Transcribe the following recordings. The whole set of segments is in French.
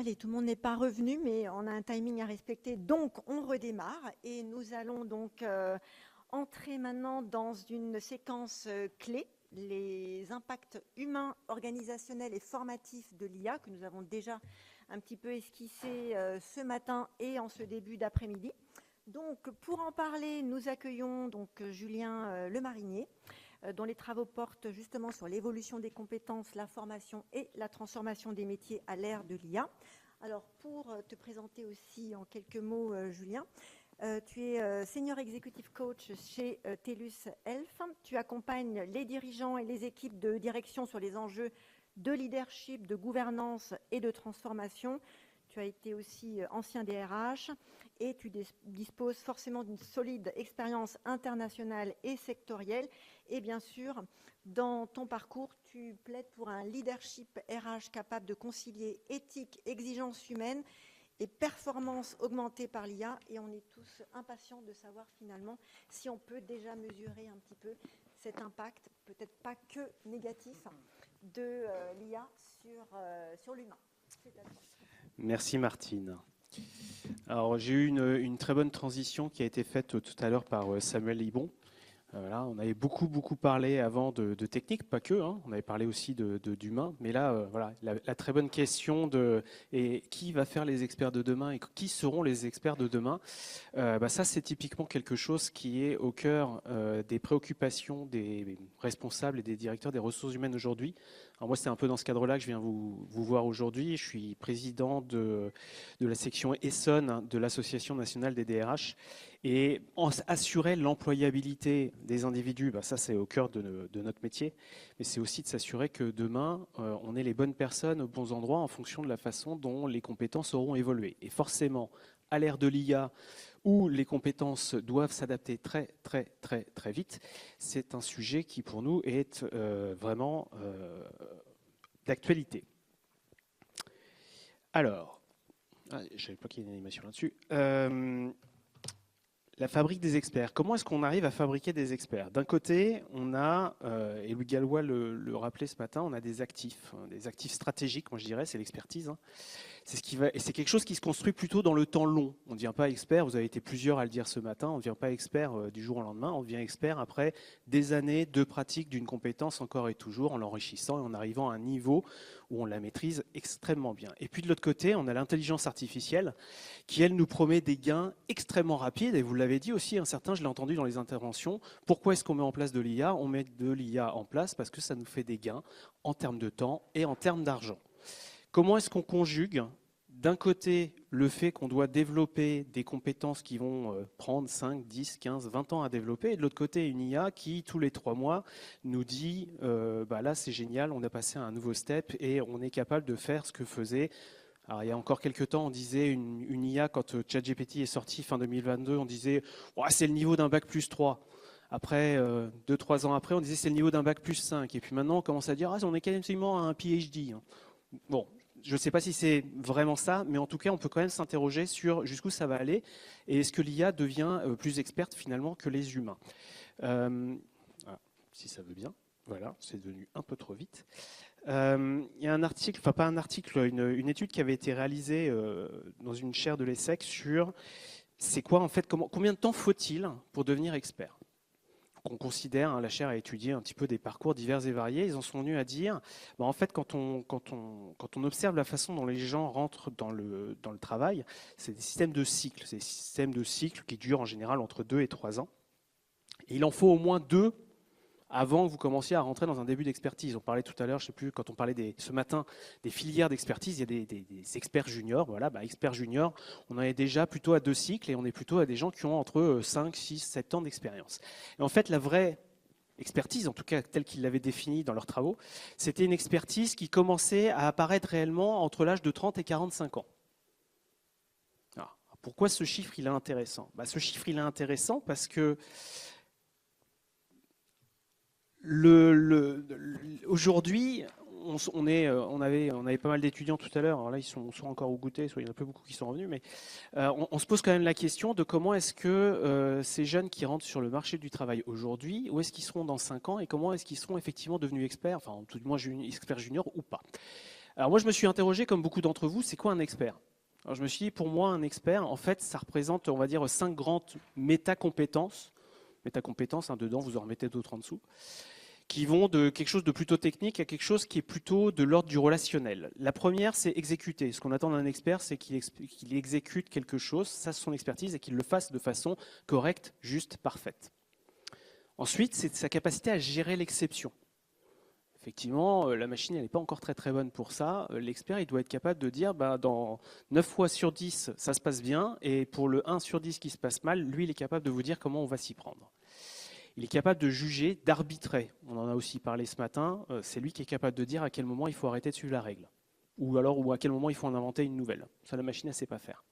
Allez, tout le monde n'est pas revenu, mais on a un timing à respecter, donc on redémarre et nous allons donc entrer maintenant dans une séquence clé, les impacts humains, organisationnels et formatifs de l'IA que nous avons déjà un petit peu esquissé ce matin et en ce début d'après-midi. Donc pour en parler, nous accueillons donc Julien Lemarinier, dont les travaux portent justement sur l'évolution des compétences, la formation et la transformation des métiers à l'ère de l'IA. Alors, pour te présenter aussi en quelques mots, Julien, tu es Senior Executive Coach chez TELUS Health. Tu accompagnes les dirigeants et les équipes de direction sur les enjeux de leadership, de gouvernance et de transformation. Tu as été aussi ancien DRH et tu disposes forcément d'une solide expérience internationale et sectorielle. Et bien sûr, dans ton parcours, tu plaides pour un leadership RH capable de concilier éthique, exigences humaines et performance augmentée par l'IA. Et on est tous impatients de savoir finalement si on peut déjà mesurer un petit peu cet impact, peut-être pas que négatif, de l'IA sur l'humain. C'est à toi. Merci Martine. Alors j'ai eu une très bonne transition qui a été faite tout à l'heure par Samuel Libon. Voilà, on avait beaucoup parlé avant de technique, pas que, hein, on avait parlé aussi d'humain, mais là, voilà, la très bonne question de et qui va faire les experts de demain et qui seront les experts de demain, ça c'est typiquement quelque chose qui est au cœur des préoccupations des responsables et des directeurs des ressources humaines aujourd'hui. Alors moi c'est un peu dans ce cadre-là que je viens vous voir aujourd'hui. Je suis président de la section Essonne de l'Association nationale des DRH. Et assurer l'employabilité des individus, ça c'est au cœur de notre métier, mais c'est aussi de s'assurer que demain, on ait les bonnes personnes aux bons endroits en fonction de la façon dont les compétences auront évolué. Et forcément, à l'ère de l'IA, où les compétences doivent s'adapter très vite, c'est un sujet qui pour nous est vraiment d'actualité. Alors, je ne savais pas qu'il y ait une animation là-dessus. La fabrique des experts. Comment est-ce qu'on arrive à fabriquer des experts? D'un côté, on a, et Louis Gallois le rappelait ce matin, on a des actifs stratégiques, moi je dirais, c'est l'expertise. Hein. Et c'est quelque chose qui se construit plutôt dans le temps long. On ne devient pas expert, vous avez été plusieurs à le dire ce matin, on ne devient pas expert du jour au lendemain, on devient expert après des années de pratique d'une compétence encore et toujours, en l'enrichissant et en arrivant à un niveau où on la maîtrise extrêmement bien. Et puis de l'autre côté, on a l'intelligence artificielle qui, elle, nous promet des gains extrêmement rapides. Et vous l'avez dit aussi, certains, je l'ai entendu dans les interventions, pourquoi est-ce qu'on met en place de l'IA? On met de l'IA en place parce que ça nous fait des gains en termes de temps et en termes d'argent. Comment est-ce qu'on conjugue d'un côté le fait qu'on doit développer des compétences qui vont prendre 5, 10, 15, 20 ans à développer, et de l'autre côté une IA qui tous les 3 mois nous dit là c'est génial, on a passé à un nouveau step et on est capable de faire ce que faisait. Alors, il y a encore quelques temps, on disait une IA, quand ChatGPT est sorti fin 2022, on disait c'est le niveau d'un bac plus 3. Après, 2-3 ans après, on disait c'est le niveau d'un bac plus 5. Et puis maintenant, on commence à dire on est quasiment à un PhD. Bon, je ne sais pas si c'est vraiment ça, mais en tout cas, on peut quand même s'interroger sur jusqu'où ça va aller et est-ce que l'IA devient plus experte finalement que les humains. Si ça veut bien. Voilà, c'est devenu un peu trop vite. Il y a un article, enfin pas un article, une étude qui avait été réalisée dans une chaire de l'ESSEC sur c'est quoi en fait, combien de temps faut-il pour devenir expert? On considère, la chaire a étudié un petit peu des parcours divers et variés, ils en sont venus à dire, en fait quand on observe la façon dont les gens rentrent dans le travail, c'est des systèmes de cycles, c'est des systèmes de cycles qui durent en général entre 2 et 3 ans. Et il en faut au moins 2 avant que vous commenciez à rentrer dans un début d'expertise. On parlait tout à l'heure, je ne sais plus, quand on parlait ce matin des filières d'expertise, il y a des experts juniors. Voilà, experts juniors, on en est déjà plutôt à 2 cycles et on est plutôt à des gens qui ont entre 5, 6, 7 ans d'expérience. Et en fait, la vraie expertise, en tout cas telle qu'ils l'avaient définie dans leurs travaux, c'était une expertise qui commençait à apparaître réellement entre l'âge de 30 et 45 ans. Alors, pourquoi ce chiffre il est intéressant? Ce chiffre il est intéressant parce que aujourd'hui, on avait pas mal d'étudiants tout à l'heure, alors là ils sont soit encore au goûter, soit il y en a peu beaucoup qui sont revenus, mais on se pose quand même la question de comment est-ce que ces jeunes qui rentrent sur le marché du travail aujourd'hui, où est-ce qu'ils seront dans 5 ans et comment est-ce qu'ils seront effectivement devenus experts, enfin tout du moins experts juniors ou pas. Alors moi, je me suis interrogé, comme beaucoup d'entre vous, c'est quoi un expert? Alors je me suis dit, pour moi, un expert, en fait, ça représente, on va dire, 5 grandes métacompétences. Métacompétences, hein, dedans, vous en remettez d'autres en dessous, qui vont de quelque chose de plutôt technique à quelque chose qui est plutôt de l'ordre du relationnel. La première, c'est exécuter. Ce qu'on attend d'un expert, c'est qu'il exécute quelque chose, ça c'est son expertise, et qu'il le fasse de façon correcte, juste, parfaite. Ensuite, c'est sa capacité à gérer l'exception. Effectivement, la machine n'est pas encore très très bonne pour ça. L'expert, il doit être capable de dire dans 9 fois sur 10, ça se passe bien, et pour le 1 sur 10 qui se passe mal, lui, il est capable de vous dire comment on va s'y prendre. Il est capable de juger, d'arbitrer. On en a aussi parlé ce matin. C'est lui qui est capable de dire à quel moment il faut arrêter de suivre la règle. Ou à quel moment il faut en inventer une nouvelle. Ça, la machine, elle ne sait pas faire.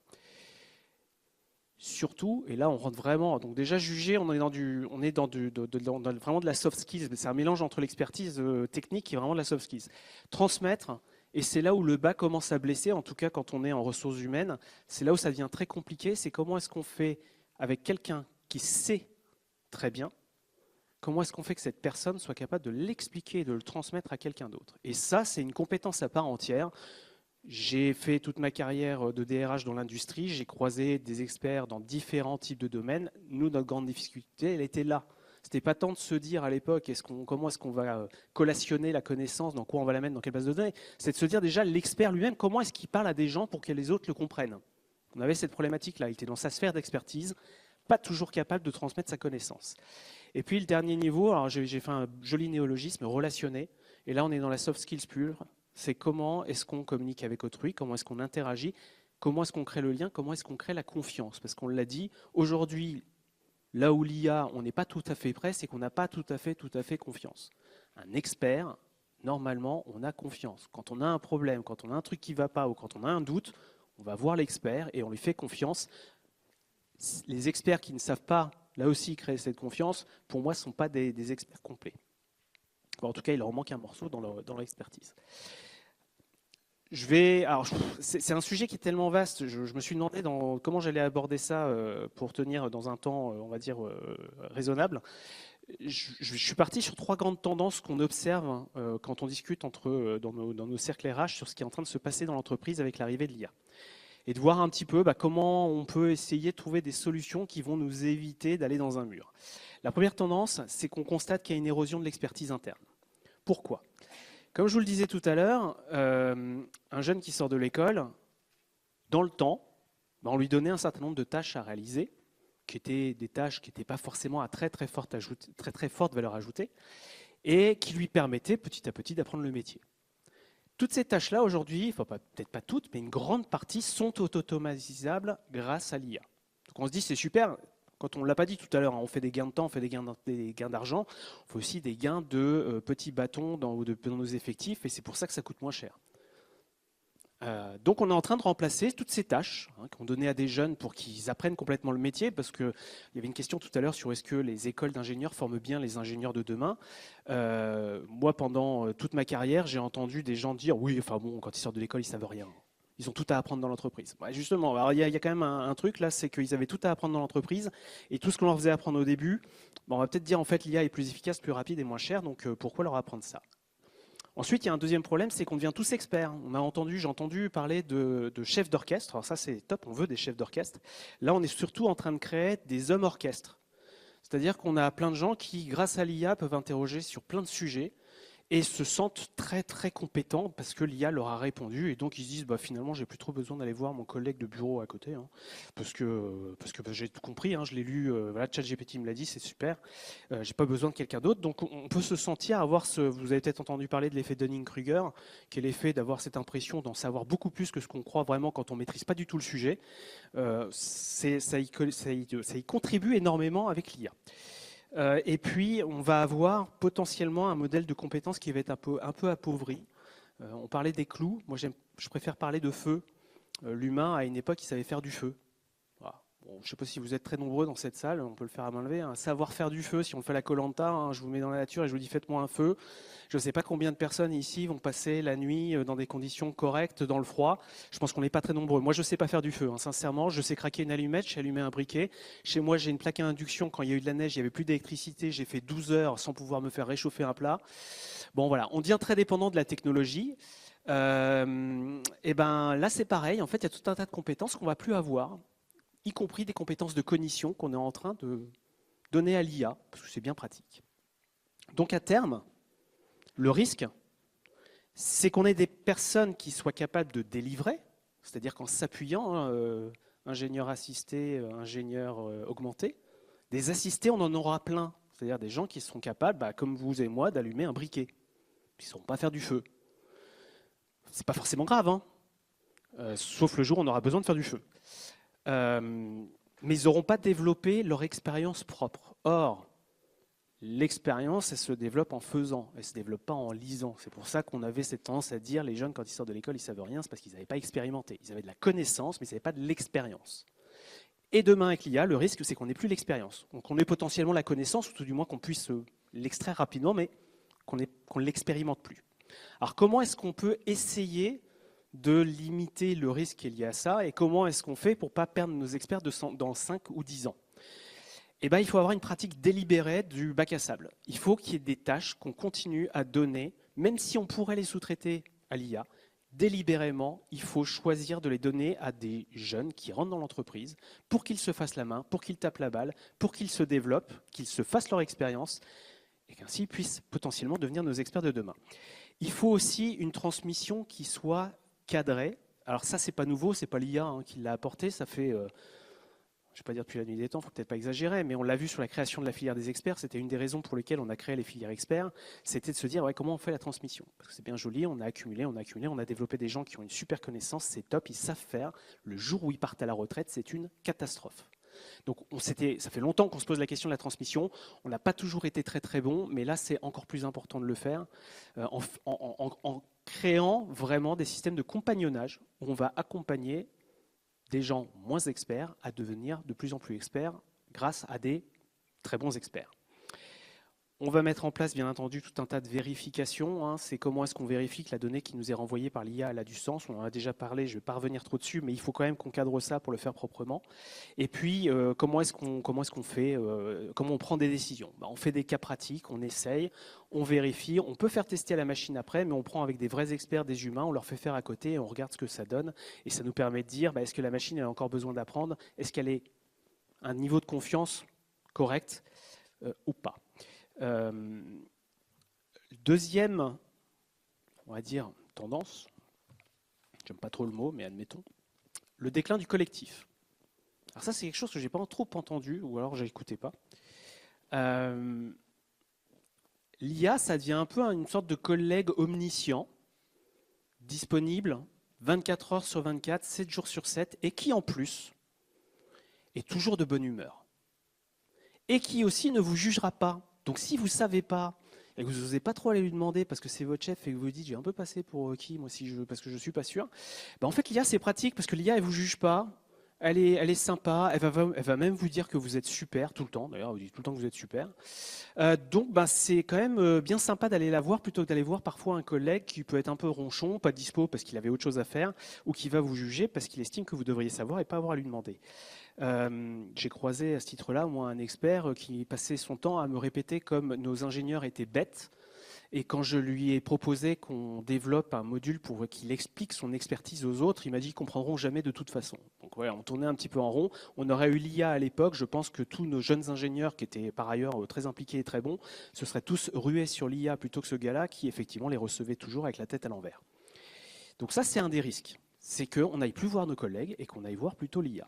Surtout, et là on rentre vraiment, donc déjà juger, on est dans vraiment de la soft skills, c'est un mélange entre l'expertise technique et vraiment de la soft skills. Transmettre, et c'est là où le bas commence à blesser, en tout cas quand on est en ressources humaines, c'est là où ça devient très compliqué, c'est comment est-ce qu'on fait avec quelqu'un qui sait très bien, comment est-ce qu'on fait que cette personne soit capable de l'expliquer et de le transmettre à quelqu'un d'autre. Et ça, c'est une compétence à part entière. J'ai fait toute ma carrière de DRH dans l'industrie, j'ai croisé des experts dans différents types de domaines. Nous, notre grande difficulté, elle était là. C'était pas tant de se dire à l'époque comment est-ce qu'on va collationner la connaissance, dans quoi on va la mettre, dans quelle base de données. C'est de se dire déjà l'expert lui-même, comment est-ce qu'il parle à des gens pour que les autres le comprennent. On avait cette problématique-là, il était dans sa sphère d'expertise, pas toujours capable de transmettre sa connaissance. Et puis le dernier niveau, alors j'ai fait un joli néologisme, relationner. Et là, on est dans la soft skills pure. C'est comment est-ce qu'on communique avec autrui, comment est-ce qu'on interagit, comment est-ce qu'on crée le lien, comment est-ce qu'on crée la confiance. Parce qu'on l'a dit, aujourd'hui, là où l'IA, on n'est pas tout à fait prêt, c'est qu'on n'a pas tout à fait confiance. Un expert, normalement, on a confiance. Quand on a un problème, quand on a un truc qui ne va pas ou quand on a un doute, on va voir l'expert et on lui fait confiance. Les experts qui ne savent pas, là aussi, créer cette confiance, pour moi, ne sont pas des experts complets. Bon, en tout cas, il leur manque un morceau dans leur expertise. C'est un sujet qui est tellement vaste, je me suis demandé comment j'allais aborder ça pour tenir dans un temps, on va dire, raisonnable. Je suis parti sur 3 grandes tendances qu'on observe quand on discute dans nos cercles RH sur ce qui est en train de se passer dans l'entreprise avec l'arrivée de l'IA. Et de voir un petit peu comment on peut essayer de trouver des solutions qui vont nous éviter d'aller dans un mur. La première tendance, c'est qu'on constate qu'il y a une érosion de l'expertise interne. Pourquoi ? Comme je vous le disais tout à l'heure, un jeune qui sort de l'école, dans le temps, on lui donnait un certain nombre de tâches à réaliser, qui étaient des tâches qui n'étaient pas forcément à très forte valeur ajoutée, et qui lui permettaient petit à petit d'apprendre le métier. Toutes ces tâches-là, aujourd'hui, peut-être pas toutes, mais une grande partie sont automatisables grâce à l'IA. Donc on se dit, c'est super. Quand on ne l'a pas dit tout à l'heure, on fait des gains de temps, on fait des gains d'argent, on fait aussi des gains de petits bâtons dans nos effectifs, et c'est pour ça que ça coûte moins cher. Donc on est en train de remplacer toutes ces tâches qu'on donnait à des jeunes pour qu'ils apprennent complètement le métier, parce qu'il y avait une question tout à l'heure sur est-ce que les écoles d'ingénieurs forment bien les ingénieurs de demain. Moi, pendant toute ma carrière, j'ai entendu des gens dire « oui, enfin bon, quand ils sortent de l'école, ils ne savent rien ». Ils ont tout à apprendre dans l'entreprise. Justement, alors il y a quand même un truc là, c'est qu'ils avaient tout à apprendre dans l'entreprise, et tout ce qu'on leur faisait apprendre au début, on va peut-être dire en fait l'IA est plus efficace, plus rapide et moins cher, donc pourquoi leur apprendre ça ? Ensuite, il y a un deuxième problème, c'est qu'on devient tous experts. J'ai entendu parler de chefs d'orchestre. Alors ça, c'est top, on veut des chefs d'orchestre. Là, on est surtout en train de créer des hommes orchestres. C'est-à-dire qu'on a plein de gens qui, grâce à l'IA, peuvent interroger sur plein de sujets et se sentent très compétents parce que l'IA leur a répondu, et donc ils se disent finalement j'ai plus trop besoin d'aller voir mon collègue de bureau à côté, parce que j'ai tout compris, je l'ai lu, ChatGPT me l'a dit, c'est super, j'ai pas besoin de quelqu'un d'autre. Donc on peut se sentir avoir vous avez peut-être entendu parler de l'effet Dunning-Kruger, qui est l'effet d'avoir cette impression d'en savoir beaucoup plus que ce qu'on croit vraiment quand on maîtrise pas du tout le sujet. Ça y contribue énormément avec l'IA. Et puis, on va avoir potentiellement un modèle de compétences qui va être un peu appauvri. On parlait des clous. Moi, je préfère parler de feu. L'humain, à une époque, il savait faire du feu. Voilà. Bon, je ne sais pas si vous êtes très nombreux dans cette salle, on peut le faire à main levée. Savoir faire du feu, si on fait la Koh-Lanta, je vous mets dans la nature et je vous dis faites-moi un feu. Je ne sais pas combien de personnes ici vont passer la nuit dans des conditions correctes, dans le froid. Je pense qu'on n'est pas très nombreux. Moi, je ne sais pas faire du feu, sincèrement. Je sais craquer une allumette, je sais allumer un briquet. Chez moi, j'ai une plaque à induction. Quand il y a eu de la neige, il n'y avait plus d'électricité. J'ai fait 12 heures sans pouvoir me faire réchauffer un plat. Bon, voilà, on devient très dépendant de la technologie. Et ben là, c'est pareil. En fait, il y a tout un tas de compétences qu'on va plus avoir, y compris des compétences de cognition qu'on est en train de donner à l'IA, parce que c'est bien pratique. Donc à terme, le risque, c'est qu'on ait des personnes qui soient capables de délivrer, c'est-à-dire qu'en s'appuyant, ingénieur assisté, ingénieur augmenté, des assistés, on en aura plein. C'est-à-dire des gens qui seront capables, comme vous et moi, d'allumer un briquet. Ils ne sauront pas faire du feu. C'est pas forcément grave, hein, sauf le jour où on aura besoin de faire du feu. Mais ils n'auront pas développé leur expérience propre. Or, l'expérience, elle se développe en faisant, elle ne se développe pas en lisant. C'est pour ça qu'on avait cette tendance à dire les jeunes, quand ils sortent de l'école, ils ne savent rien, c'est parce qu'ils n'avaient pas expérimenté. Ils avaient de la connaissance, mais ils n'avaient pas de l'expérience. Et demain, avec l'IA, le risque, c'est qu'on n'ait plus l'expérience. Donc, on ait potentiellement la connaissance, ou tout du moins qu'on puisse l'extraire rapidement, mais qu'on ne l'expérimente plus. Alors, comment est-ce qu'on peut essayer de limiter le risque qui est lié à ça, et comment est-ce qu'on fait pour ne pas perdre nos experts dans 5 ou 10 ans? Eh ben, il faut avoir une pratique délibérée du bac à sable. Il faut qu'il y ait des tâches qu'on continue à donner, même si on pourrait les sous-traiter à l'IA. Délibérément, il faut choisir de les donner à des jeunes qui rentrent dans l'entreprise pour qu'ils se fassent la main, pour qu'ils tapent la balle, pour qu'ils se développent, qu'ils se fassent leur expérience et qu'ainsi ils puissent potentiellement devenir nos experts de demain. Il faut aussi une transmission qui soit cadrée. Alors ça, c'est pas nouveau, c'est pas l'IA qui l'a apporté, ça fait... je ne vais pas dire depuis la nuit des temps, il ne faut peut-être pas exagérer, mais on l'a vu sur la création de la filière des experts, c'était une des raisons pour lesquelles on a créé les filières experts, c'était de se dire comment on fait la transmission. Parce que c'est bien joli, on a accumulé, on a développé des gens qui ont une super connaissance, c'est top, ils savent faire. Le jour où ils partent à la retraite, c'est une catastrophe. Donc ça fait longtemps qu'on se pose la question de la transmission, on n'a pas toujours été très très bon, mais là c'est encore plus important de le faire en créant vraiment des systèmes de compagnonnage où on va accompagner des gens moins experts à devenir de plus en plus experts grâce à des très bons experts. On va mettre en place, bien entendu, tout un tas de vérifications. C'est comment est-ce qu'on vérifie que la donnée qui nous est renvoyée par l'IA a du sens. On en a déjà parlé, je ne vais pas revenir trop dessus, mais il faut quand même qu'on cadre ça pour le faire proprement. Et puis, comment est-ce qu'on fait, comment on prend des décisions? On fait des cas pratiques, on essaye, on vérifie. On peut faire tester à la machine après, mais on prend avec des vrais experts, des humains, on leur fait faire à côté et on regarde ce que ça donne. Et ça nous permet de dire, est-ce que la machine a encore besoin d'apprendre? Est-ce qu'elle est à un niveau de confiance correct ou pas? Deuxième, on va dire, tendance, j'aime pas trop le mot, mais admettons, le déclin du collectif. Alors ça, c'est quelque chose que j'ai pas trop entendu, ou alors j'écoutais pas. L'IA, ça devient un peu une sorte de collègue omniscient, disponible 24 heures sur 24, 7 jours sur 7, et qui en plus est toujours de bonne humeur. Et qui aussi ne vous jugera pas. Donc si vous ne savez pas et que vous n'osez pas trop aller lui demander parce que c'est votre chef et que vous vous dites j'ai un peu passé pour qui moi parce que je ne suis pas sûr, en fait l'IA c'est pratique parce que l'IA elle ne vous juge pas, elle est sympa, elle va même vous dire que vous êtes super tout le temps, d'ailleurs elle vous dit tout le temps que vous êtes super. Donc c'est quand même bien sympa d'aller la voir plutôt que d'aller voir parfois un collègue qui peut être un peu ronchon, pas dispo parce qu'il avait autre chose à faire ou qui va vous juger parce qu'il estime que vous devriez savoir et pas avoir à lui demander. J'ai croisé à ce titre-là, moi, un expert qui passait son temps à me répéter comme nos ingénieurs étaient bêtes. Et quand je lui ai proposé qu'on développe un module pour qu'il explique son expertise aux autres, il m'a dit qu'ils ne comprendront jamais de toute façon. Donc voilà, on tournait un petit peu en rond. On aurait eu l'IA à l'époque, je pense que tous nos jeunes ingénieurs, qui étaient par ailleurs très impliqués et très bons, se seraient tous rués sur l'IA plutôt que ce gars-là qui effectivement les recevait toujours avec la tête à l'envers. Donc ça, c'est un des risques. C'est qu'on n'aille plus voir nos collègues et qu'on aille voir plutôt l'IA.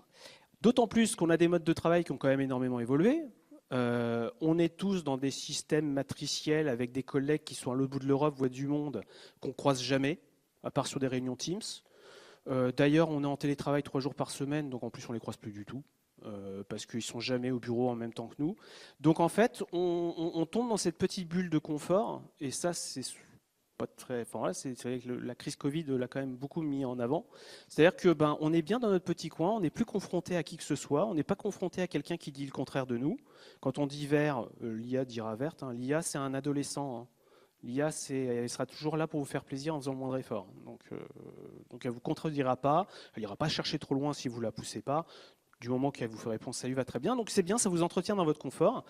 D'autant plus qu'on a des modes de travail qui ont quand même énormément évolué. On est tous dans des systèmes matriciels avec des collègues qui sont à l'autre bout de l'Europe, voire du monde, qu'on ne croise jamais, à part sur des réunions Teams. D'ailleurs, on est en télétravail 3 jours par semaine, donc en plus on ne les croise plus du tout, parce qu'ils ne sont jamais au bureau en même temps que nous. Donc en fait, on tombe dans cette petite bulle de confort, et ça c'est... pas très, enfin, voilà, c'est vrai que la crise Covid l'a quand même beaucoup mis en avant. C'est-à-dire que on est bien dans notre petit coin, on n'est plus confronté à qui que ce soit, on n'est pas confronté à quelqu'un qui dit le contraire de nous. Quand on dit vert, l'IA dira verte. L'IA c'est un adolescent. L'IA elle sera toujours là pour vous faire plaisir en faisant le moindre effort. Donc elle vous contredira pas, elle ira pas chercher trop loin si vous la poussez pas. Du moment qu'elle vous fait répondre, ça lui va très bien. Donc c'est bien, ça vous entretient dans votre confort.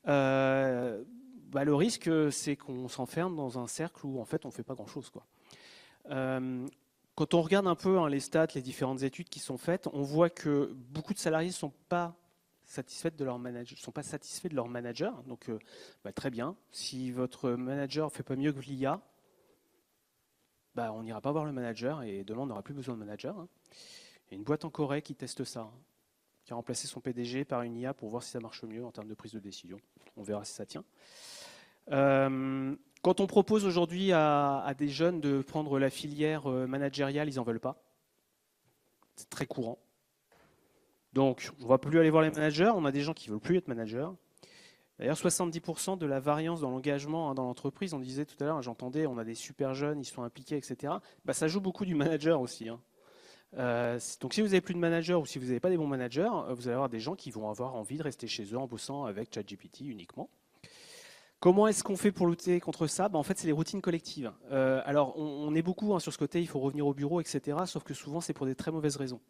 Le risque, c'est qu'on s'enferme dans un cercle où en fait on ne fait pas grand-chose, quoi. Quand on regarde un peu les stats, les différentes études qui sont faites, on voit que beaucoup de salariés ne sont pas satisfaits de leur manager, sont pas satisfaits de leur manager. Donc, très bien. Si votre manager fait pas mieux que l'IA, on n'ira pas voir le manager et demain on n'aura plus besoin de manager. Il y a une boîte en Corée qui teste ça, qui a remplacé son PDG par une IA pour voir si ça marche mieux en termes de prise de décision. On verra si ça tient. Quand on propose aujourd'hui à des jeunes de prendre la filière managériale, ils n'en veulent pas. C'est très courant. Donc, on ne va plus aller voir les managers. On a des gens qui ne veulent plus être managers. D'ailleurs, 70% de la variance dans l'engagement dans l'entreprise, on disait tout à l'heure, j'entendais, on a des super jeunes, ils sont impliqués, etc. Ça joue beaucoup du manager aussi. Donc, si vous n'avez plus de manager ou si vous n'avez pas des bons managers, vous allez avoir des gens qui vont avoir envie de rester chez eux en bossant avec ChatGPT uniquement. Comment est-ce qu'on fait pour lutter contre ça? En fait, c'est les routines collectives. Alors, on est beaucoup sur ce côté, il faut revenir au bureau, etc. Sauf que souvent, c'est pour des très mauvaises raisons.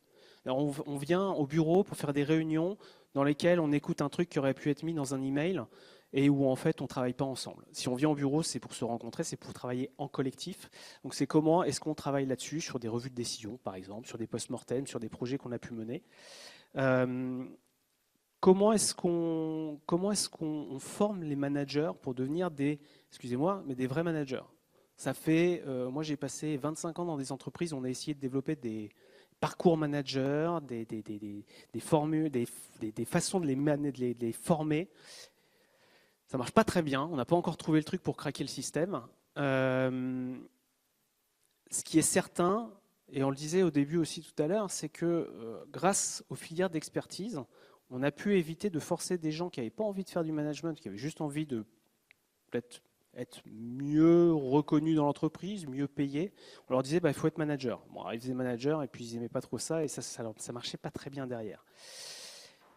Alors, on vient au bureau pour faire des réunions dans lesquelles on écoute un truc qui aurait pu être mis dans un email et où en fait on ne travaille pas ensemble. Si on vient au bureau, c'est pour se rencontrer, c'est pour travailler en collectif. Donc c'est comment est-ce qu'on travaille là-dessus, sur des revues de décision par exemple, sur des post-mortem, sur des projets qu'on a pu mener. Comment est-ce qu'on forme les managers pour devenir des vrais managers? Ça fait, moi j'ai passé 25 ans dans des entreprises, on a essayé de développer des parcours managers, des formules, des façons de les former. Ça marche pas très bien, on n'a pas encore trouvé le truc pour craquer le système. Ce qui est certain, et on le disait au début aussi tout à l'heure, c'est que grâce aux filières d'expertise, on a pu éviter de forcer des gens qui n'avaient pas envie de faire du management, qui avaient juste envie de peut-être être mieux reconnus dans l'entreprise, mieux payés. On leur disait il faut être manager. Bon, alors, ils faisaient manager et puis ils n'aimaient pas trop ça et ça marchait pas très bien derrière.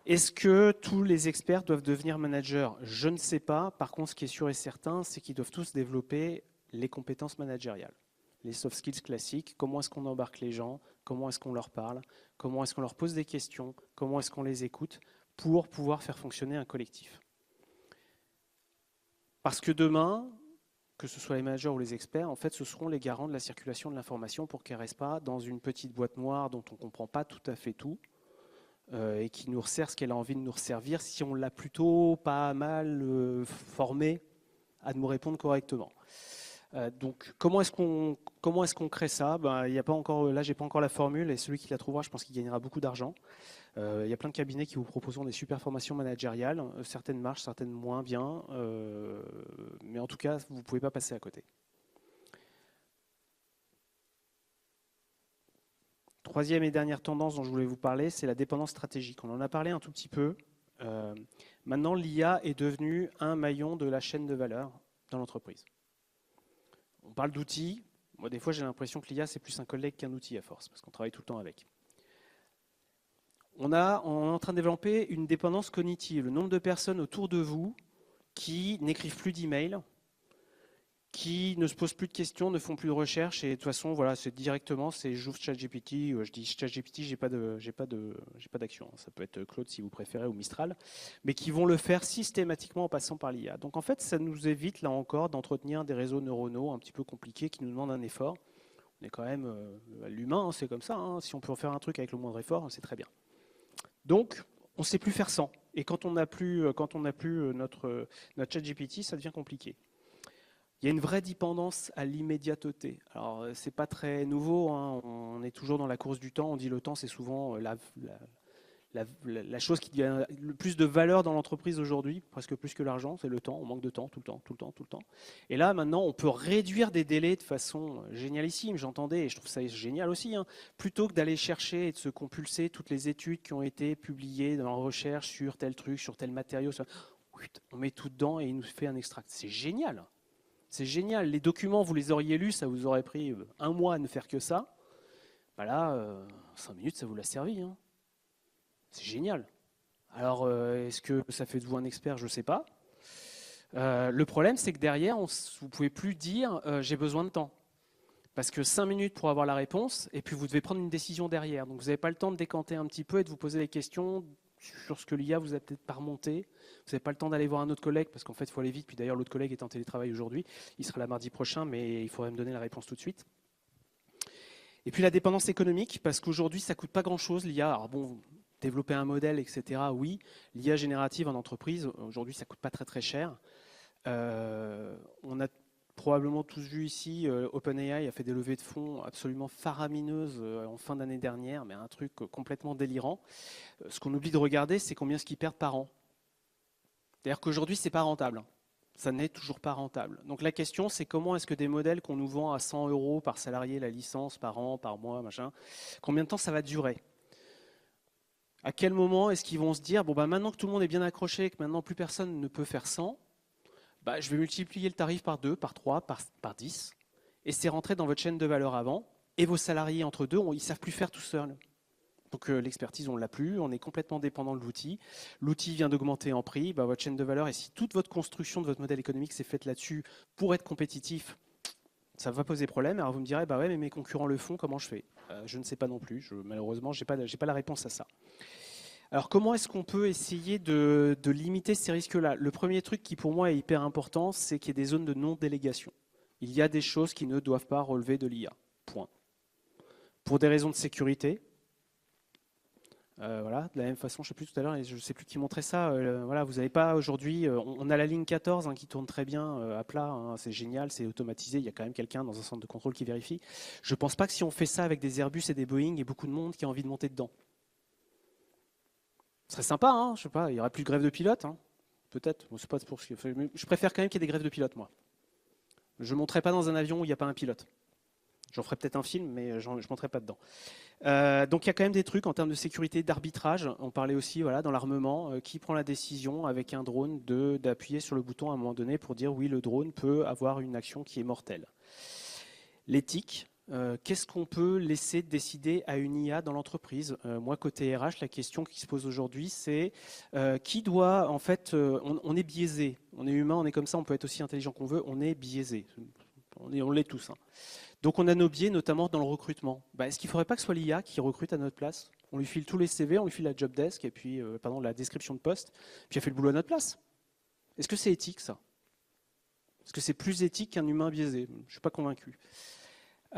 Est-ce que tous les experts doivent devenir managers? Je ne sais pas. Par contre, ce qui est sûr et certain, c'est qu'ils doivent tous développer les compétences managériales. Les soft skills classiques, comment est-ce qu'on embarque les gens, comment est-ce qu'on leur parle, comment est-ce qu'on leur pose des questions, comment est-ce qu'on les écoute pour pouvoir faire fonctionner un collectif. Parce que demain, que ce soit les managers ou les experts, en fait, ce seront les garants de la circulation de l'information pour qu'elle ne reste pas dans une petite boîte noire dont on ne comprend pas tout à fait tout et qui nous resserre ce qu'elle a envie de nous resservir si on l'a plutôt pas mal formé à nous répondre correctement. Donc, comment est-ce qu'on crée ça? Y a pas encore, là, j'ai pas encore la formule et celui qui la trouvera, je pense qu'il gagnera beaucoup d'argent. Il y a plein de cabinets qui vous proposeront des super formations managériales. Certaines marchent, certaines moins bien, mais en tout cas, vous ne pouvez pas passer à côté. Troisième et dernière tendance dont je voulais vous parler, c'est la dépendance stratégique. On en a parlé un tout petit peu. Maintenant, l'IA est devenue un maillon de la chaîne de valeur dans l'entreprise. On parle d'outils. Moi, des fois, j'ai l'impression que l'IA, c'est plus un collègue qu'un outil à force, parce qu'on travaille tout le temps avec. On est en train de développer une dépendance cognitive. Le nombre de personnes autour de vous qui n'écrivent plus d'emails, qui ne se posent plus de questions, ne font plus de recherches, et de toute façon, voilà, c'est directement, c'est j'ouvre ChatGPT, je dis ChatGPT, j'ai pas d'action. Ça peut être Claude si vous préférez ou Mistral, mais qui vont le faire systématiquement en passant par l'IA. Donc en fait, ça nous évite là encore d'entretenir des réseaux neuronaux un petit peu compliqués qui nous demandent un effort. On est quand même l'humain, c'est comme ça. Si on peut en faire un truc avec le moindre effort, c'est très bien. Donc, on ne sait plus faire sans. Et quand on n'a plus, notre ChatGPT, ça devient compliqué. Il y a une vraie dépendance à l'immédiateté. Alors, c'est pas très nouveau. On est toujours dans la course du temps. On dit le temps, c'est souvent la chose qui a le plus de valeur dans l'entreprise aujourd'hui, presque plus que l'argent, c'est le temps. On manque de temps, tout le temps. Et là, maintenant, on peut réduire des délais de façon génialissime. J'entendais, et je trouve ça génial aussi, plutôt que d'aller chercher et de se compulser toutes les études qui ont été publiées dans la recherche sur tel truc, sur tel matériau. On met tout dedans et il nous fait un extract. C'est génial. C'est génial. Les documents, vous les auriez lus, ça vous aurait pris un mois à ne faire que ça. Là, 5 minutes, ça vous l'a servi. C'est génial. Alors, est-ce que ça fait de vous un expert? Je ne sais pas. Le problème, c'est que derrière, vous ne pouvez plus dire j'ai besoin de temps. Parce que 5 minutes pour avoir la réponse, et puis vous devez prendre une décision derrière. Donc, vous n'avez pas le temps de décanter un petit peu et de vous poser des questions sur ce que l'IA vous a peut-être pas remonté. Vous n'avez pas le temps d'aller voir un autre collègue, parce qu'en fait, il faut aller vite. Puis d'ailleurs, l'autre collègue est en télétravail aujourd'hui. Il sera là mardi prochain, mais il faudrait me donner la réponse tout de suite. Et puis la dépendance économique, parce qu'aujourd'hui, ça ne coûte pas grand-chose, l'IA. Alors bon, développer un modèle, etc., oui. L'IA générative en entreprise, aujourd'hui, ça ne coûte pas très très cher. On a probablement tous vu ici, OpenAI a fait des levées de fonds absolument faramineuses en fin d'année dernière, mais un truc complètement délirant. Ce qu'on oublie de regarder, c'est combien ce qu'ils perdent par an. C'est-à-dire qu'aujourd'hui, ce n'est pas rentable. Ça n'est toujours pas rentable. Donc la question, c'est comment est-ce que des modèles qu'on nous vend à 100 € par salarié la licence, par an, par mois, machin, combien de temps ça va durer? À quel moment est-ce qu'ils vont se dire, bon, bah, maintenant que tout le monde est bien accroché, que maintenant plus personne ne peut faire 100, bah, je vais multiplier le tarif par 2, par 3, par 10, et c'est rentré dans votre chaîne de valeur avant, et vos salariés entre deux, ils ne savent plus faire tout seuls. Donc l'expertise, on ne l'a plus, on est complètement dépendant de l'outil. L'outil vient d'augmenter en prix, bah, votre chaîne de valeur, et si toute votre construction de votre modèle économique s'est faite là-dessus pour être compétitif, ça va poser problème. Alors vous me direz, bah ouais, mais mes concurrents le font, comment je fais? Je ne sais pas non plus, malheureusement, je n'ai pas la réponse à ça. Alors comment est-ce qu'on peut essayer de limiter ces risques-là? Le premier truc qui pour moi est hyper important, c'est qu'il y ait des zones de non-délégation. Il y a des choses qui ne doivent pas relever de l'IA. Point. Pour des raisons de sécurité. Voilà, de la même façon, je ne sais plus tout à l'heure, je ne sais plus qui montrait ça. Voilà, vous n'avez pas aujourd'hui, on a la ligne 14 qui tourne très bien à plat, c'est génial, c'est automatisé, il y a quand même quelqu'un dans un centre de contrôle qui vérifie. Je ne pense pas que si on fait ça avec des Airbus et des Boeing, il y ait beaucoup de monde qui a envie de monter dedans. Ce serait sympa, hein, je sais pas, il n'y aura plus de grève de pilotes, hein, peut-être. Bon, c'est pas pour ce que je préfère quand même qu'il y ait des grèves de pilotes, moi. Je ne monterai pas dans un avion où il n'y a pas un pilote. J'en ferai peut-être un film, mais je ne monterai pas dedans. Donc il y a quand même des trucs en termes de sécurité, d'arbitrage. On parlait aussi voilà, dans l'armement, qui prend la décision avec un drone d'appuyer sur le bouton à un moment donné pour dire oui, le drone peut avoir une action qui est mortelle. L'éthique. Qu'est-ce qu'on peut laisser décider à une IA dans l'entreprise? Moi, côté RH, la question qui se pose aujourd'hui, c'est qui doit, en fait, on est biaisé. On est humain, on est comme ça, on peut être aussi intelligent qu'on veut, on est biaisé. On l'est tous. Hein. Donc on a nos biais, notamment dans le recrutement. Est-ce qu'il ne faudrait pas que ce soit l'IA qui recrute à notre place? On lui file tous les CV, on lui file la job desk, et puis la description de poste, puis elle fait le boulot à notre place. Est-ce que c'est éthique, ça? Est-ce que c'est plus éthique qu'un humain biaisé? Je ne suis pas convaincu.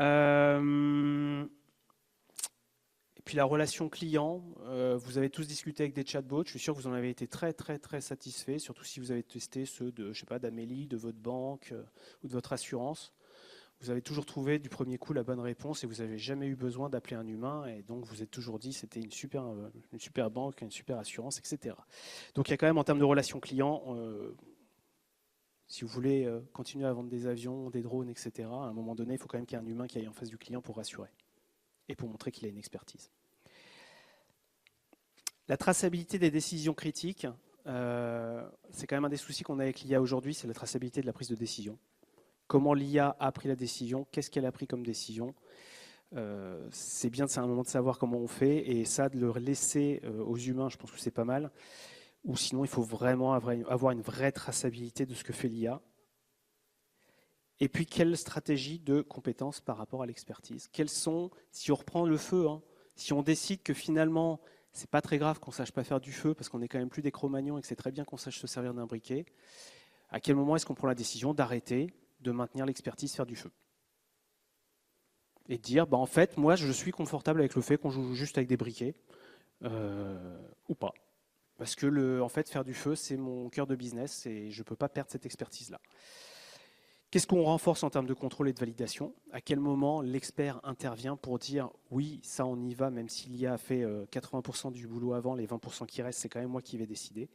Et puis la relation client, vous avez tous discuté avec des chatbots, je suis sûr que vous en avez été très très très satisfaits, surtout si vous avez testé ceux de, je sais pas, d'Amélie, de votre banque ou de votre assurance. Vous avez toujours trouvé du premier coup la bonne réponse et vous n'avez jamais eu besoin d'appeler un humain et donc vous êtes toujours dit c'était une super banque, une super assurance, etc. Donc il y a quand même en termes de relation client, si vous voulez continuer à vendre des avions, des drones, etc., à un moment donné, il faut quand même qu'il y ait un humain qui aille en face du client pour rassurer et pour montrer qu'il a une expertise. La traçabilité des décisions critiques, c'est quand même un des soucis qu'on a avec l'IA aujourd'hui, c'est la traçabilité de la prise de décision. Comment l'IA a pris la décision, qu'est-ce qu'elle a pris comme décision. C'est bien, c'est un moment de savoir comment on fait, et ça, de le laisser aux humains, je pense que c'est pas mal. Ou sinon, il faut vraiment avoir une vraie traçabilité de ce que fait l'IA. Et puis, quelle stratégie de compétences par rapport à l'expertise? Quelles sont, si on reprend le feu, hein, si on décide que finalement, c'est pas très grave qu'on sache pas faire du feu, parce qu'on n'est quand même plus des Cro-Magnons et que c'est très bien qu'on sache se servir d'un briquet, à quel moment est-ce qu'on prend la décision d'arrêter de maintenir l'expertise, faire du feu? Et de dire, en fait, moi, je suis confortable avec le fait qu'on joue juste avec des briquets, ou pas. Parce que, en fait, faire du feu, c'est mon cœur de business et je ne peux pas perdre cette expertise-là. Qu'est-ce qu'on renforce en termes de contrôle et de validation? À quel moment l'expert intervient pour dire oui, ça on y va, même s'il y a fait 80% du boulot avant, les 20% qui restent, c'est quand même moi qui vais décider.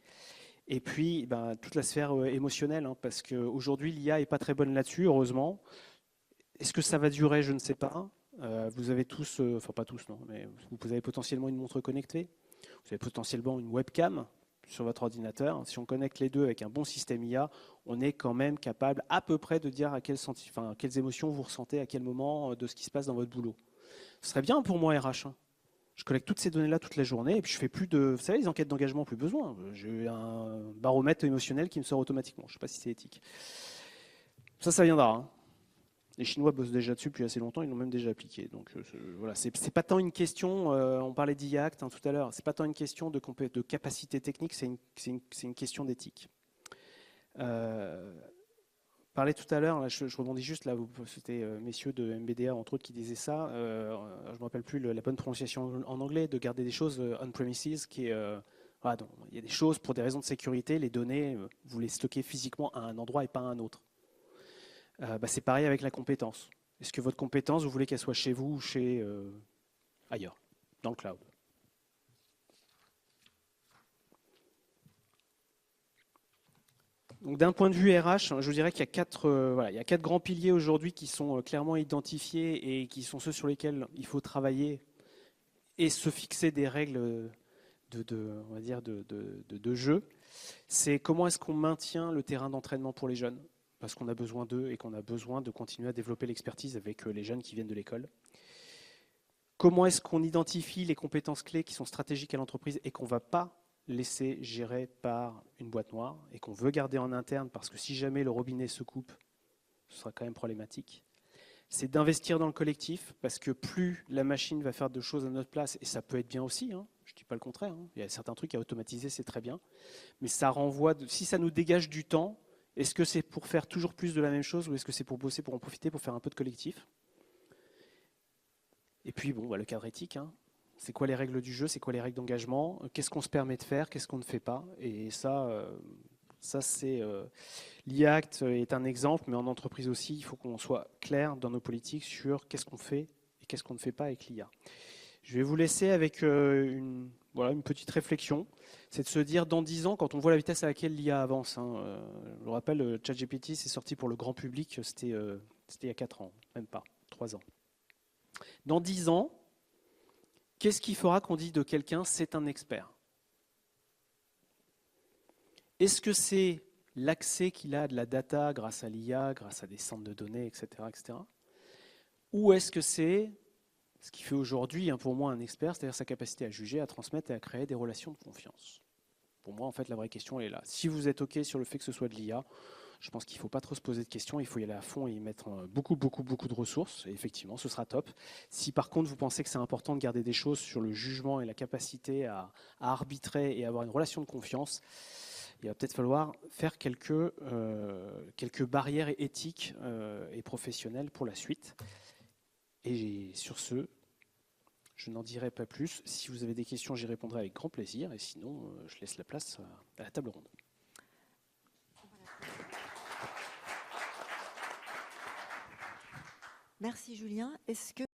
Et puis, toute la sphère émotionnelle, hein, parce qu'aujourd'hui, l'IA n'est pas très bonne là-dessus, heureusement. Est-ce que ça va durer? Je ne sais pas. Vous avez tous, enfin pas tous, non, mais vous avez potentiellement une montre connectée. Vous avez potentiellement une webcam sur votre ordinateur. Si on connecte les deux avec un bon système IA, on est quand même capable à peu près de dire quelles émotions vous ressentez à quel moment de ce qui se passe dans votre boulot. Ce serait bien pour moi, RH. Hein. Je collecte toutes ces données-là toute la journée et puis je fais plus de... Vous savez, les enquêtes d'engagement, plus besoin. J'ai un baromètre émotionnel qui me sort automatiquement. Je ne sais pas si c'est éthique. Ça viendra. Hein. Les Chinois bossent déjà dessus depuis assez longtemps, ils l'ont même déjà appliqué. Donc voilà, c'est pas tant une question, on parlait d'IACT tout à l'heure, c'est pas tant une question de capacité technique, c'est une question d'éthique. parlais tout à l'heure, je rebondis juste là, c'était messieurs de MBDA entre autres qui disaient ça, je ne me rappelle plus la bonne prononciation en anglais, de garder des choses on-premises, qui est, voilà, donc, il y a des choses pour des raisons de sécurité, les données, vous les stockez physiquement à un endroit et pas à un autre. C'est pareil avec la compétence. Est-ce que votre compétence, vous voulez qu'elle soit chez vous ou ailleurs, dans le cloud? Donc, d'un point de vue RH, je vous dirais qu'il y a quatre grands piliers aujourd'hui qui sont clairement identifiés et qui sont ceux sur lesquels il faut travailler et se fixer des règles on va dire de jeu. C'est comment est-ce qu'on maintient le terrain d'entraînement pour les jeunes, parce qu'on a besoin d'eux et qu'on a besoin de continuer à développer l'expertise avec les jeunes qui viennent de l'école. Comment est-ce qu'on identifie les compétences clés qui sont stratégiques à l'entreprise et qu'on ne va pas laisser gérer par une boîte noire et qu'on veut garder en interne parce que si jamais le robinet se coupe, ce sera quand même problématique. C'est d'investir dans le collectif parce que plus la machine va faire de choses à notre place, et ça peut être bien aussi, hein, je ne dis pas le contraire, hein, il y a certains trucs à automatiser, c'est très bien, mais ça renvoie, si ça nous dégage du temps, est-ce que c'est pour faire toujours plus de la même chose ou est-ce que c'est pour bosser, pour en profiter, pour faire un peu de collectif? Et puis bon, le cadre éthique, hein. C'est quoi les règles du jeu, c'est quoi les règles d'engagement, qu'est-ce qu'on se permet de faire, qu'est-ce qu'on ne fait pas. Et ça c'est l'IACT est un exemple, mais en entreprise aussi, il faut qu'on soit clair dans nos politiques sur qu'est-ce qu'on fait et qu'est-ce qu'on ne fait pas avec l'IA. Je vais vous laisser avec une petite réflexion. C'est de se dire, dans 10 ans, quand on voit la vitesse à laquelle l'IA avance, hein, je vous rappelle, ChatGPT, c'est sorti pour le grand public, c'était il y a 4 ans, même pas, 3 ans. Dans 10 ans, qu'est-ce qui fera qu'on dit de quelqu'un c'est un expert? Est-ce que c'est l'accès qu'il a à de la data grâce à l'IA, grâce à des centres de données, etc. etc. Ou est-ce que c'est ce qui fait aujourd'hui pour moi un expert, c'est-à-dire sa capacité à juger, à transmettre et à créer des relations de confiance? Pour moi, en fait, la vraie question elle est là. Si vous êtes OK sur le fait que ce soit de l'IA, je pense qu'il ne faut pas trop se poser de questions, il faut y aller à fond et y mettre beaucoup de ressources, et effectivement, ce sera top. Si par contre, vous pensez que c'est important de garder des choses sur le jugement et la capacité à arbitrer et avoir une relation de confiance, il va peut-être falloir faire quelques barrières éthiques et professionnelles pour la suite. Et sur ce, je n'en dirai pas plus. Si vous avez des questions, j'y répondrai avec grand plaisir, et sinon, je laisse la place à la table ronde. Merci Julien. Est-ce que